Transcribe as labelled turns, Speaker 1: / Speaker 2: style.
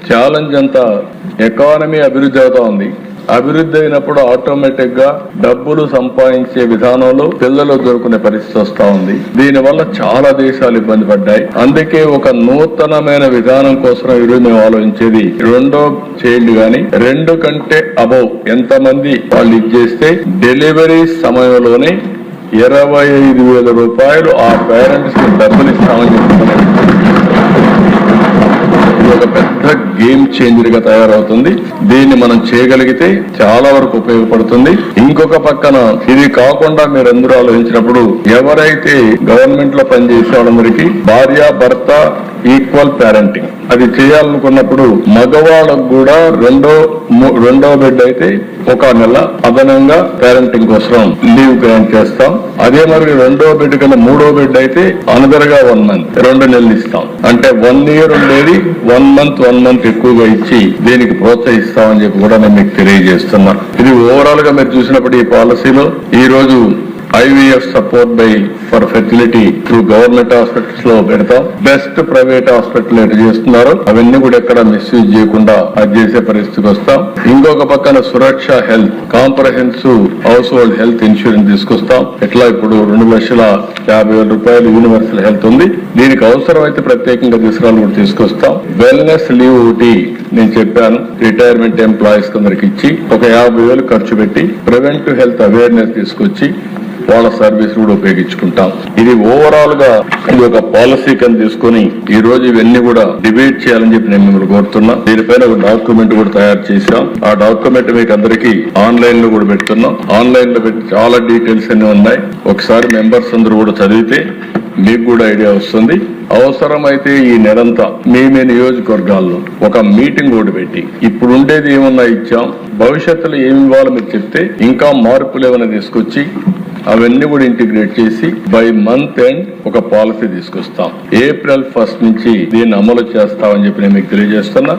Speaker 1: Challenge అంతా economy అభివృద్ధి అవుతా ఉంది. అభివృద్ధి అయినప్పుడు ఆటోమేటిక్ గా డబ్బులు సంపాదించే విధానంలో పిల్లలు దొరుకునే పరిస్థితి వస్తా ఉంది. దీని వల్ల చాలా దేశాలు ఇబ్బంది పడ్డాయి. అందుకే ఒక నూతనమైన విధానం కోసం ఈరోజు మేము ఆలోచించేది, రెండో చైల్డ్ గాని 2 కంటే అబౌవ్ ఎంతమంది వాళ్ళు ఇచ్చేస్తే డెలివరీ సమయంలోనే 25,000 రూపాయలు ఆ పేరెంట్స్ కి డబ్బులు ఇస్తామని చెప్తున్నారు. ఒక పెద్ద గేమ్ చేంజర్ గా తయారవుతుంది. దీన్ని మనం చేయగలిగితే చాలా వరకు ఉపయోగపడుతుంది. ఇంకొక పక్కన ఇది కాకుండా మీరందరూ ఆలోచించినప్పుడు ఎవరైతే గవర్నమెంట్ లో పనిచేసే వాళ్ళందరికీ భార్య భర్త ఈక్వల్ పేరెంటింగ్ అది చేయాలనుకున్నప్పుడు మగవాళ్ళకు కూడా రెండో బిడ్డ అయితే 1 నెల అదనంగా పేరెంటింగ్ కోసం లీవ్ గ్రాంట్ చేస్తాం. అదే మరి 2వ బిడ్డ కన్నా 3వ బిడ్డ అయితే అనదర్ గా 1 మంత్ 2 నెలలు ఇస్తాం. అంటే 1 ఇయర్ ఉండేది 1 మంత్ ఎక్కువగా ఇచ్చి దీనికి ప్రోత్సహిస్తామని చెప్పి కూడా నేను మీకు తెలియజేస్తున్నా. ఇది ఓవరాల్ గా మీరు చూసినప్పుడు ఈ పాలసీలో ఈ రోజు IVF support for fertility through government hospitals లో పెడతాం. బెస్ట్ ప్రైవేట్ హాస్పిటల్ ఎటు చేస్తున్నారు అవన్నీ కూడా ఎక్కడ మిస్యూజ్ చేయకుండా అది చేసే పరిస్థితికి వస్తాం. ఇంకొక పక్కన Suraksha health comprehensive household health insurance తీసుకొస్తాం. ఎట్లా ఇప్పుడు 2,50,000 రూపాయలు యూనివర్సల్ హెల్త్ ఉంది. దీనికి అవసరం అయితే ప్రత్యేకంగా తీసుకురాలు కూడా తీసుకొస్తాం. వెల్నెస్ లీవ్ ఒకటి నేను చెప్పాను, రిటైర్మెంట్ ఎంప్లాయీస్ కొందరికి ఇచ్చి ఒక 50,000 ఖర్చు పెట్టి ప్రివెంటివ్ హెల్త్ అవేర్నెస్ తీసుకొచ్చి వాళ్ళ సర్వీస్ కూడా ఉపయోగించుకుంటాం. ఇది ఓవరాల్ గా ఇది ఒక పాలసీ కింద తీసుకుని ఈ రోజు ఇవన్నీ కూడా డిబేట్ చేయాలని చెప్పి నేను మిమ్మల్ని కోరుతున్నా. దీనిపైన ఒక డాక్యుమెంట్ కూడా తయారు చేశాం. ఆ డాక్యుమెంట్ మీకు అందరికీ ఆన్లైన్ లో కూడా పెడుతున్నాం. ఆన్లైన్ లో పెట్టి చాలా డీటెయిల్స్ అన్ని ఉన్నాయి. ఒకసారి మెంబర్స్ అందరూ కూడా చదివితే మీకు కూడా ఐడియా వస్తుంది. అవసరమైతే ఈ నెలంతా మీ నియోజకవర్గాల్లో ఒక మీటింగ్ కూడా పెట్టి ఇప్పుడు ఉండేది ఏమన్నా ఇచ్చాం, భవిష్యత్తులో ఏమి ఇవ్వాలో మీరు చెప్తే ఇంకా మార్పులు ఏమైనా తీసుకొచ్చి అవన్నీ కూడా ఇంటిగ్రేట్ చేసి బై మంత్ ఎండ్ ఒక పాలసీ తీసుకొస్తాం. April 1 నుంచి దీన్ని అమలు చేస్తామని చెప్పి నేను మీకు తెలియజేస్తున్నా.